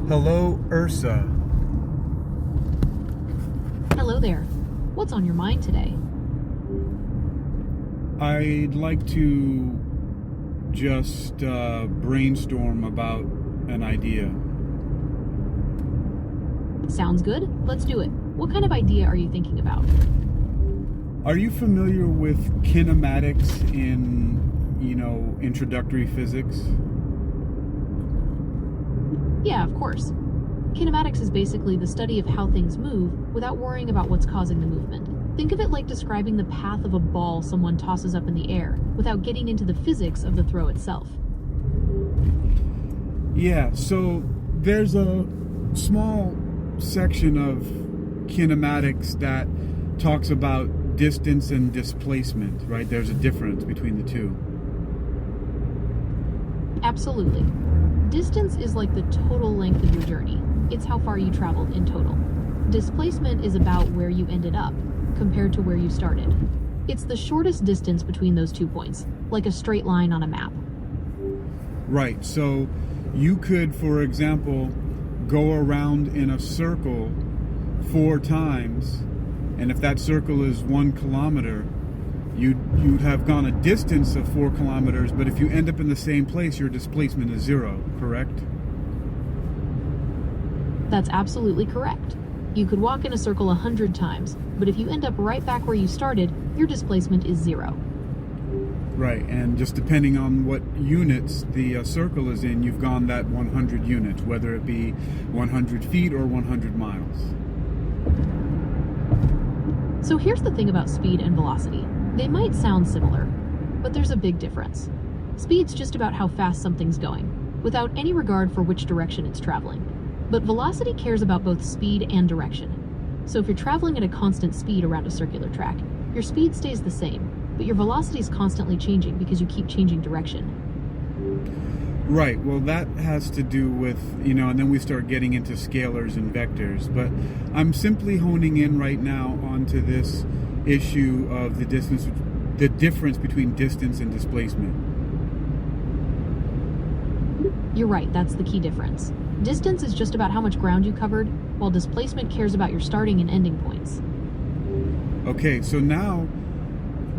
Hello, Ursa. Hello there. What's on your mind today? I'd like to just brainstorm about an idea. Sounds good. Let's do it. What kind of idea are you thinking about? Are you familiar with kinematics in, introductory physics? Yeah, of course. Kinematics is basically the study of how things move without worrying about what's causing the movement. Think of it like describing the path of a ball someone tosses up in the air without getting into the physics of the throw itself. Yeah, so there's a small section of kinematics that talks about distance and displacement, right? There's a difference between the two. Absolutely. Distance is like the total length of your journey. It's how far you traveled in total. Displacement is about where you ended up, compared to where you started. It's the shortest distance between those 2 points, like a straight line on a map. Right, so you could, for example, go around in a circle 4 times, and if that circle is 1 kilometer, you'd have gone a distance of 4 kilometers, but if you end up in the same place, your displacement is 0, correct? That's absolutely correct. You could walk in a circle 100 times, but if you end up right back where you started, your displacement is 0. Right, and just depending on what units the circle is in, you've gone that 100 units, whether it be 100 feet or 100 miles. So here's the thing about speed and velocity. They might sound similar, but there's a big difference. Speed's just about how fast something's going, without any regard for which direction it's traveling. But velocity cares about both speed and direction. So if you're traveling at a constant speed around a circular track, your speed stays the same, but your velocity's constantly changing because you keep changing direction. Right, well that has to do with, and then we start getting into scalars and vectors, but I'm simply honing in right now onto this issue of the difference between distance and displacement. You're right, that's the key difference. Distance is just about how much ground you covered, while displacement cares about your starting and ending points. Okay, so now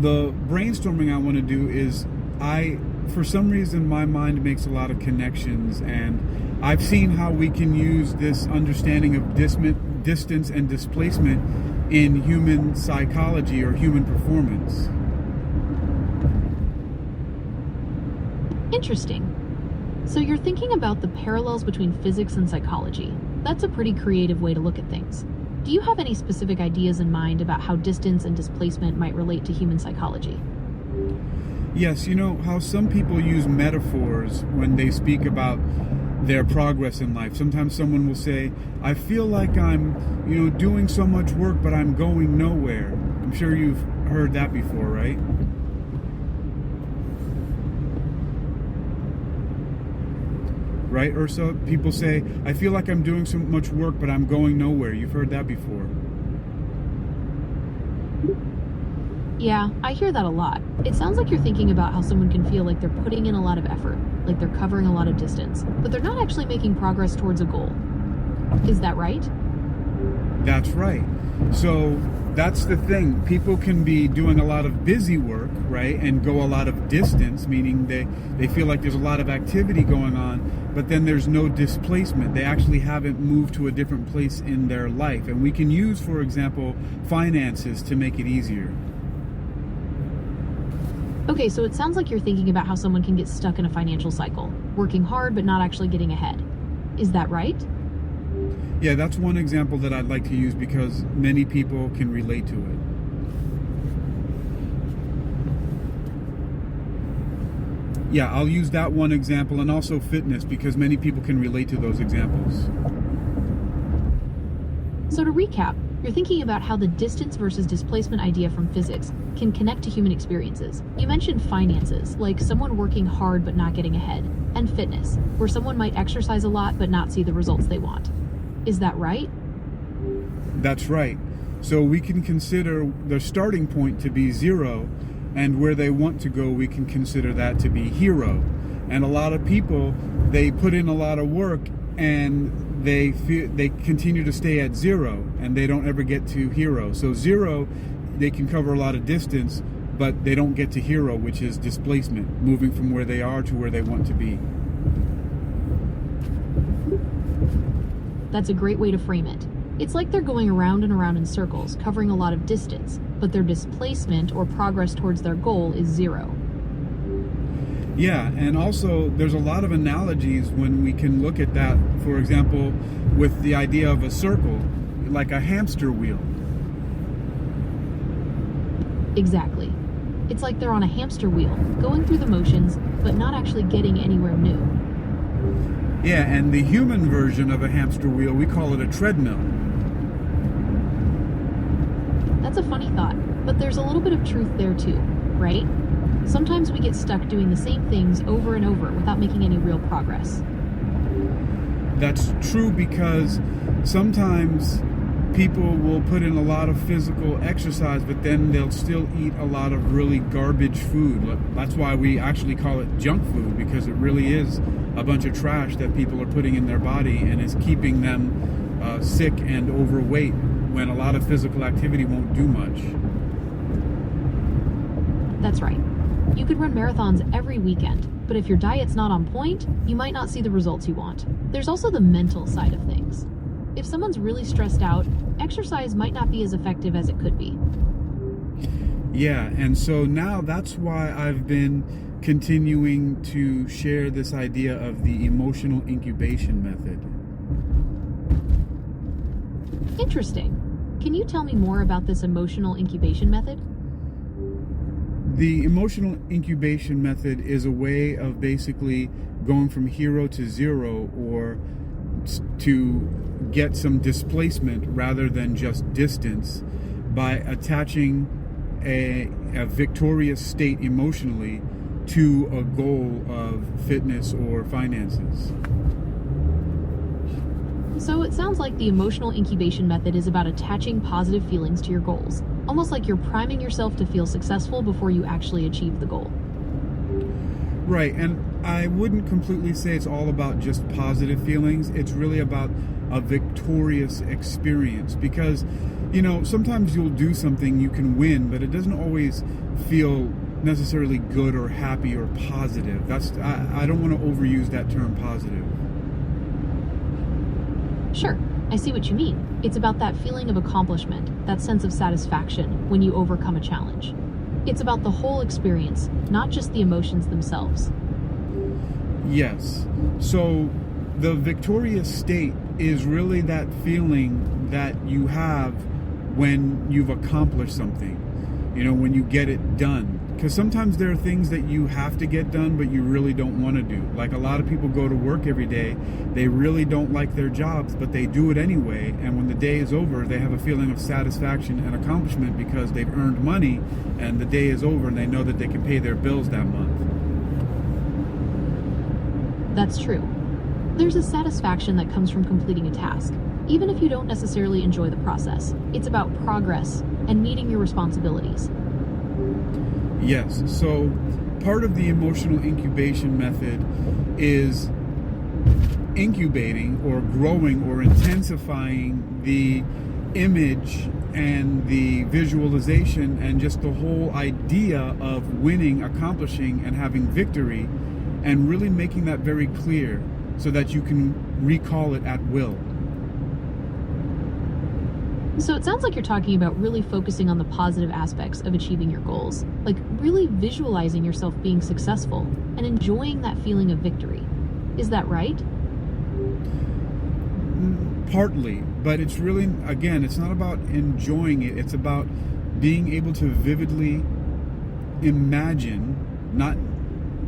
the brainstorming I want to do is for some reason my mind makes a lot of connections, and I've seen how we can use this understanding of distance and displacement in human psychology or human performance. Interesting. So you're thinking about the parallels between physics and psychology. That's a pretty creative way to look at things. Do you have any specific ideas in mind about how distance and displacement might relate to human psychology? Yes, how some people use metaphors when they speak about their progress in life. Sometimes someone will say, I feel like I'm, doing so much work, but I'm going nowhere. I'm sure you've heard that before, right? Right, Ursa? People say, I feel like I'm doing so much work, but I'm going nowhere. You've heard that before. Yeah, I hear that a lot. It sounds like you're thinking about how someone can feel like they're putting in a lot of effort, like they're covering a lot of distance, but they're not actually making progress towards a goal. Is that right? That's right. So that's the thing. People can be doing a lot of busy work, right, and go a lot of distance, meaning they feel like there's a lot of activity going on, but then there's no displacement. They actually haven't moved to a different place in their life. And we can use, for example, finances to make it easier. Okay, so it sounds like you're thinking about how someone can get stuck in a financial cycle, working hard but not actually getting ahead. Is that right? Yeah, that's one example that I'd like to use because many people can relate to it. Yeah, I'll use that one example, and also fitness, because many people can relate to those examples. So to recap, you're thinking about how the distance versus displacement idea from physics can connect to human experiences. You mentioned finances, like someone working hard but not getting ahead, and fitness, where someone might exercise a lot but not see the results they want. Is that right? That's right. So we can consider the starting point to be 0, and where they want to go, we can consider that to be hero. And a lot of people they put in a lot of work and they continue to stay at zero and they don't ever get to hero. So zero, they can cover a lot of distance, but they don't get to hero, which is displacement, moving from where they are to where they want to be. That's a great way to frame it. It's like they're going around and around in circles, covering a lot of distance, but their displacement or progress towards their goal is zero. Yeah, and also there's a lot of analogies when we can look at that, for example, with the idea of a circle, like a hamster wheel. Exactly. It's like they're on a hamster wheel, going through the motions, but not actually getting anywhere new. Yeah, and the human version of a hamster wheel, we call it a treadmill. That's a funny thought, but there's a little bit of truth there too, right? Sometimes we get stuck doing the same things over and over without making any real progress. That's true, because sometimes people will put in a lot of physical exercise, but then they'll still eat a lot of really garbage food. That's why we actually call it junk food, because it really is a bunch of trash that people are putting in their body and is keeping them sick and overweight, when a lot of physical activity won't do much. That's right. You could run marathons every weekend, but if your diet's not on point, you might not see the results you want. There's also the mental side of things. If someone's really stressed out, exercise might not be as effective as it could be. Yeah, and so now that's why I've been continuing to share this idea of the emotional incubation method. Interesting. Can you tell me more about this emotional incubation method? The emotional incubation method is a way of basically going from hero to zero, or to get some displacement rather than just distance, by attaching a victorious state emotionally to a goal of fitness or finances. So it sounds like the emotional incubation method is about attaching positive feelings to your goals, almost like you're priming yourself to feel successful before you actually achieve the goal. Right, and I wouldn't completely say it's all about just positive feelings. It's really about a victorious experience, because, you know, sometimes you'll do something, you can win, but it doesn't always feel necessarily good or happy or positive. I don't want to overuse that term positive. Sure, I see what you mean. It's about that feeling of accomplishment, that sense of satisfaction when you overcome a challenge. It's about the whole experience, not just the emotions themselves. Yes. So the victorious state is really that feeling that you have when you've accomplished something, you know, when you get it done. Because sometimes there are things that you have to get done, but you really don't want to do. Like, a lot of people go to work every day, they really don't like their jobs, but they do it anyway. And when the day is over, they have a feeling of satisfaction and accomplishment because they've earned money, and the day is over and they know that they can pay their bills that month. That's true. There's a satisfaction that comes from completing a task, even if you don't necessarily enjoy the process. It's about progress and meeting your responsibilities. Yes, so part of the emotional incubation method is incubating or growing or intensifying the image and the visualization and just the whole idea of winning, accomplishing, and having victory, and really making that very clear so that you can recall it at will. So it sounds like you're talking about really focusing on the positive aspects of achieving your goals, like really visualizing yourself being successful and enjoying that feeling of victory. Is that right? Partly, but it's really, again, it's not about enjoying it. It's about being able to vividly imagine, not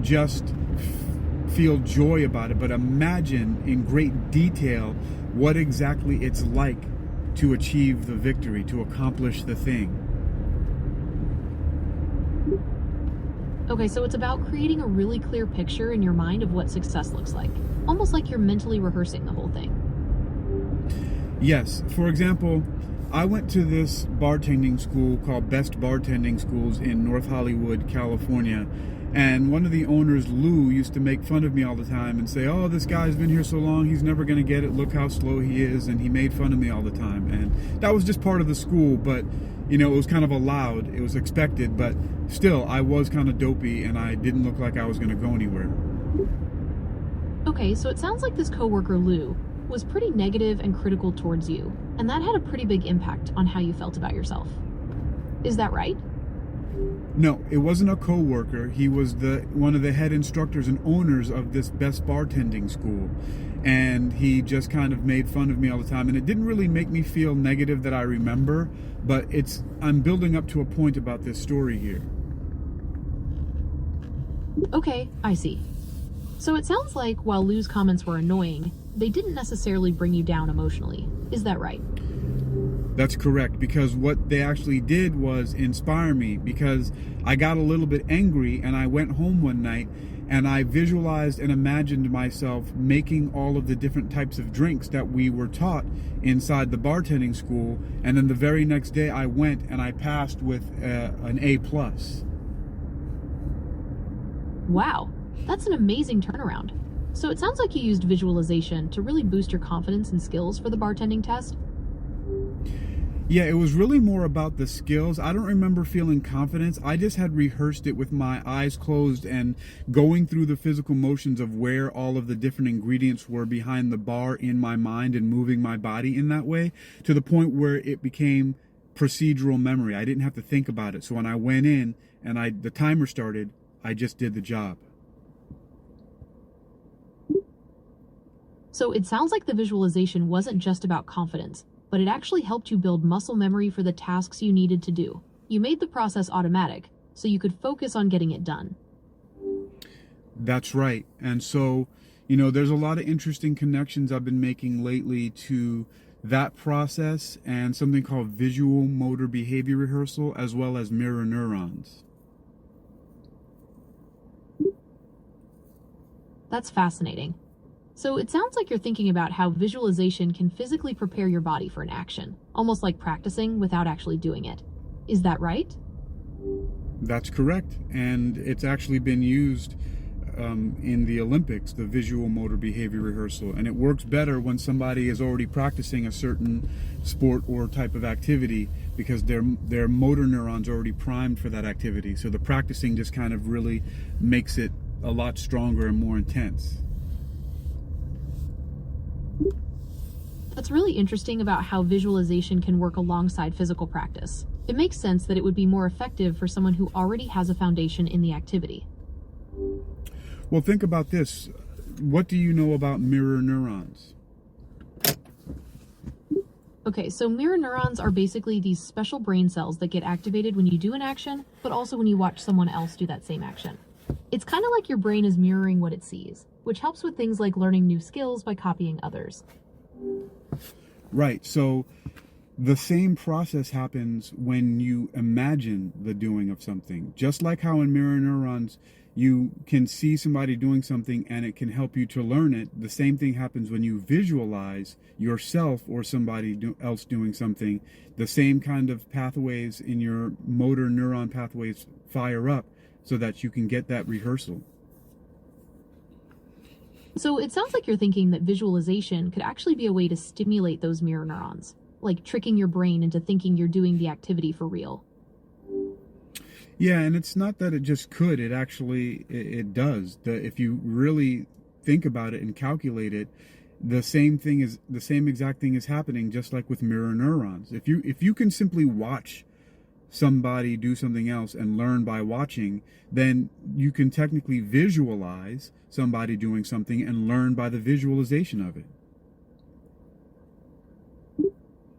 just feel joy about it, but imagine in great detail what exactly it's like to achieve the victory, to accomplish the thing. Okay, so it's about creating a really clear picture in your mind of what success looks like, almost like you're mentally rehearsing the whole thing. Yes. For example, I went to this bartending school called Best Bartending Schools in North Hollywood, California, And one of the owners, Lou, used to make fun of me all the time and say, oh, this guy's been here so long, he's never going to get it. Look how slow he is. And he made fun of me all the time. And that was just part of the school. But, you know, it was kind of allowed. It was expected. But still, I was kind of dopey and I didn't look like I was going to go anywhere. Okay, so it sounds like this coworker, Lou, was pretty negative and critical towards you. And that had a pretty big impact on how you felt about yourself. Is that right? No, it wasn't a co-worker. He was one of the head instructors and owners of this best bartending school. And he just kind of made fun of me all the time. And it didn't really make me feel negative that I remember, but I'm building up to a point about this story here. Okay, I see. So it sounds like while Lou's comments were annoying, they didn't necessarily bring you down emotionally. Is that right? That's correct, because what they actually did was inspire me, because I got a little bit angry and I went home one night and I visualized and imagined myself making all of the different types of drinks that we were taught inside the bartending school. And then the very next day I went and I passed with an A+. Wow, that's an amazing turnaround. So it sounds like you used visualization to really boost your confidence and skills for the bartending test. Yeah, it was really more about the skills. I don't remember feeling confidence. I just had rehearsed it with my eyes closed and going through the physical motions of where all of the different ingredients were behind the bar in my mind and moving my body in that way to the point where it became procedural memory. I didn't have to think about it. So when I went in and the timer started, I just did the job. So it sounds like the visualization wasn't just about confidence, but it actually helped you build muscle memory for the tasks you needed to do. You made the process automatic, so you could focus on getting it done. That's right. And so, you know, there's a lot of interesting connections I've been making lately to that process and something called visual motor behavior rehearsal, as well as mirror neurons. That's fascinating. So it sounds like you're thinking about how visualization can physically prepare your body for an action, almost like practicing without actually doing it. Is that right? That's correct. And it's actually been used in the Olympics, the visual motor behavior rehearsal. And it works better when somebody is already practicing a certain sport or type of activity, because their motor neurons are already primed for that activity. So the practicing just kind of really makes it a lot stronger and more intense. That's really interesting about how visualization can work alongside physical practice. It makes sense that it would be more effective for someone who already has a foundation in the activity. Well, think about this. What do you know about mirror neurons? Okay, so mirror neurons are basically these special brain cells that get activated when you do an action, but also when you watch someone else do that same action. It's kind of like your brain is mirroring what it sees, which helps with things like learning new skills by copying others. Right. So the same process happens when you imagine the doing of something. Just like how in mirror neurons, you can see somebody doing something and it can help you to learn it. The same thing happens when you visualize yourself or somebody else doing something. The same kind of pathways in your motor neuron pathways fire up so that you can get that rehearsal. So it sounds like you're thinking that visualization could actually be a way to stimulate those mirror neurons, like tricking your brain into thinking you're doing the activity for real. Yeah, and it's not that it just could, it actually, it does. If you really think about it and calculate it, the same exact thing is happening, just like with mirror neurons. If you can simply watch somebody do something else and learn by watching, then you can technically visualize somebody doing something and learn by the visualization of it.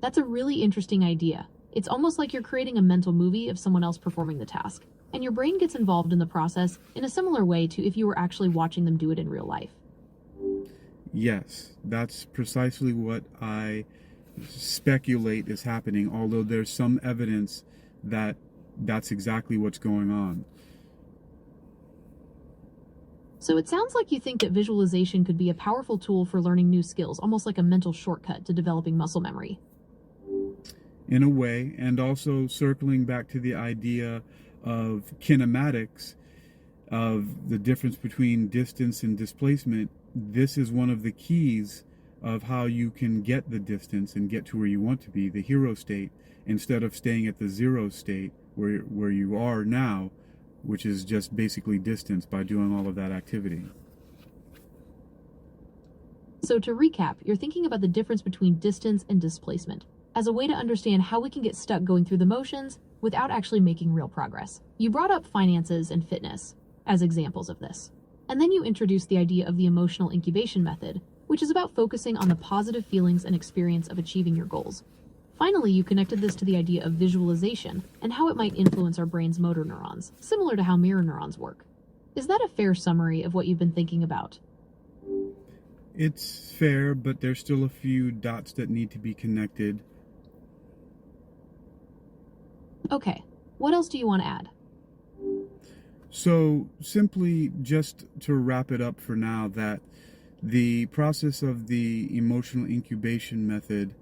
That's a really interesting idea. It's almost like you're creating a mental movie of someone else performing the task, and your brain gets involved in the process in a similar way to if you were actually watching them do it in real life. Yes, that's precisely what I speculate is happening, although there's some evidence that that's exactly what's going on. So it sounds like you think that visualization could be a powerful tool for learning new skills, almost like a mental shortcut to developing muscle memory. In a way, and also circling back to the idea of kinematics, of the difference between distance and displacement, this is one of the keys of how you can get the distance and get to where you want to be, the hero state, instead of staying at the zero state where you are now, which is just basically distance, by doing all of that activity. So to recap, you're thinking about the difference between distance and displacement as a way to understand how we can get stuck going through the motions without actually making real progress. You brought up finances and fitness as examples of this. And then you introduced the idea of the emotional incubation method, which is about focusing on the positive feelings and experience of achieving your goals. Finally, you connected this to the idea of visualization and how it might influence our brain's motor neurons, similar to how mirror neurons work. Is that a fair summary of what you've been thinking about? It's fair, but there's still a few dots that need to be connected. Okay, what else do you want to add? So simply just to wrap it up for now, that the process of the emotional incubation method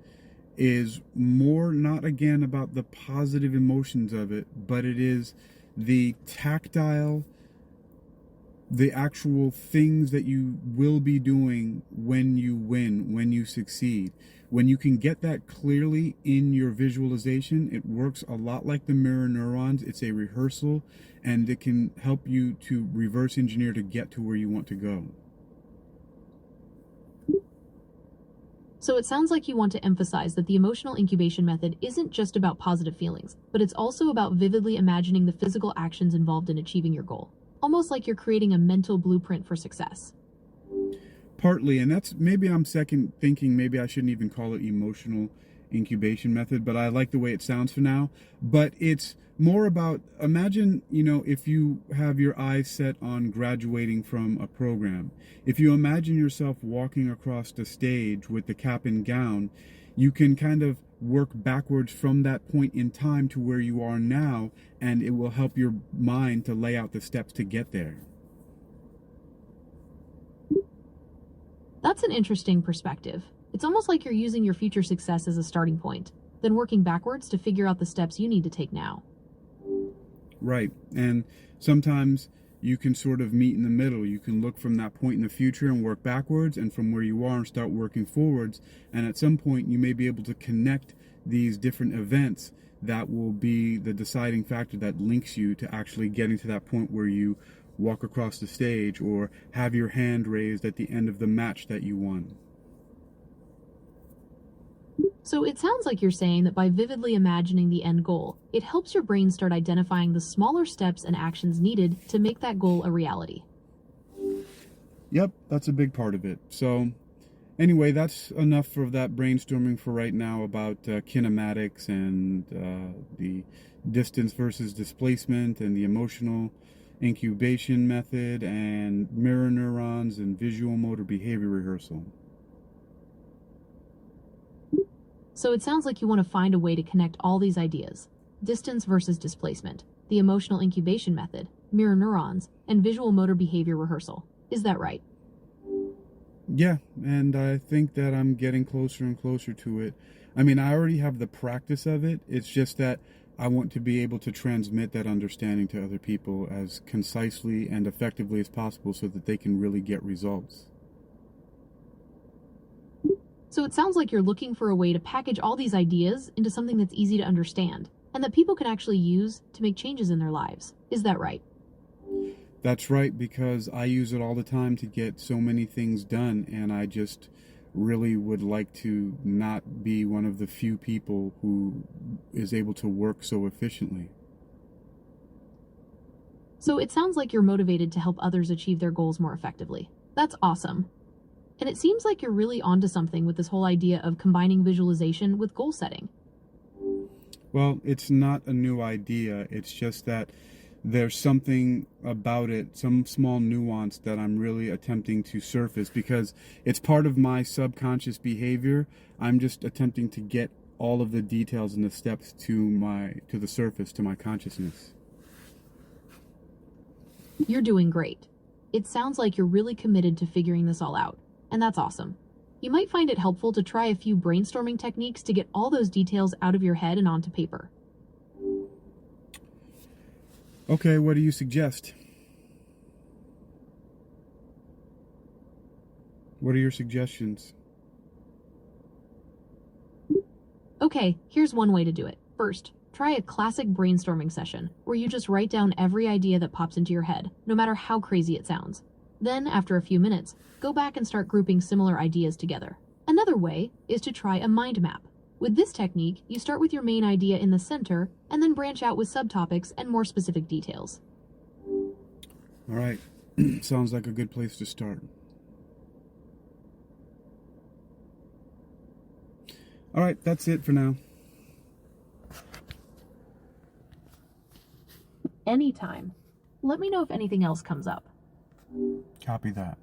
is more not again about the positive emotions of it, but it is the tactile, the actual things that you will be doing when you win, when you succeed. When you can get that clearly in your visualization, it works a lot like the mirror neurons. It's a rehearsal, and it can help you to reverse engineer to get to where you want to go. So it sounds like you want to emphasize that the emotional incubation method isn't just about positive feelings, but it's also about vividly imagining the physical actions involved in achieving your goal. Almost like you're creating a mental blueprint for success. Partly, and that's maybe I'm second thinking maybe I shouldn't even call it emotional incubation method, but I like the way it sounds for now. But it's more about, imagine, if you have your eyes set on graduating from a program, if you imagine yourself walking across the stage with the cap and gown, you can kind of work backwards from that point in time to where you are now, and it will help your mind to lay out the steps to get there. That's an interesting perspective. It's almost like you're using your future success as a starting point, then working backwards to figure out the steps you need to take now. Right. And sometimes you can sort of meet in the middle. You can look from that point in the future and work backwards, and from where you are and start working forwards. And at some point you may be able to connect these different events that will be the deciding factor that links you to actually getting to that point where you walk across the stage or have your hand raised at the end of the match that you won. So it sounds like you're saying that by vividly imagining the end goal, it helps your brain start identifying the smaller steps and actions needed to make that goal a reality. Yep, that's a big part of it. So anyway, that's enough for that brainstorming for right now about kinematics and the distance versus displacement and the emotional incubation method and mirror neurons and visual motor behavior rehearsal. So it sounds like you want to find a way to connect all these ideas: distance versus displacement, the emotional incubation method, mirror neurons, and visual motor behavior rehearsal. Is that right? Yeah, and I think that I'm getting closer and closer to it. I mean, I already have the practice of it. It's just that I want to be able to transmit that understanding to other people as concisely and effectively as possible so that they can really get results. So it sounds like you're looking for a way to package all these ideas into something that's easy to understand and that people can actually use to make changes in their lives. Is that right? That's right, because I use it all the time to get so many things done, and I just really would like to not be one of the few people who is able to work so efficiently. So it sounds like you're motivated to help others achieve their goals more effectively. That's awesome. And it seems like you're really onto something with this whole idea of combining visualization with goal setting. Well, it's not a new idea. It's just that there's something about it, some small nuance that I'm really attempting to surface because it's part of my subconscious behavior. I'm just attempting to get all of the details and the steps to the surface, to my consciousness. You're doing great. It sounds like you're really committed to figuring this all out, and that's awesome. You might find it helpful to try a few brainstorming techniques to get all those details out of your head and onto paper. Okay, what do you suggest? What are your suggestions? Okay, here's one way to do it. First, try a classic brainstorming session where you just write down every idea that pops into your head, no matter how crazy it sounds. Then, after a few minutes, go back and start grouping similar ideas together. Another way is to try a mind map. With this technique, you start with your main idea in the center and then branch out with subtopics and more specific details. All right. Sounds like a good place to start. All right, that's it for now. Anytime. Let me know if anything else comes up. Copy that.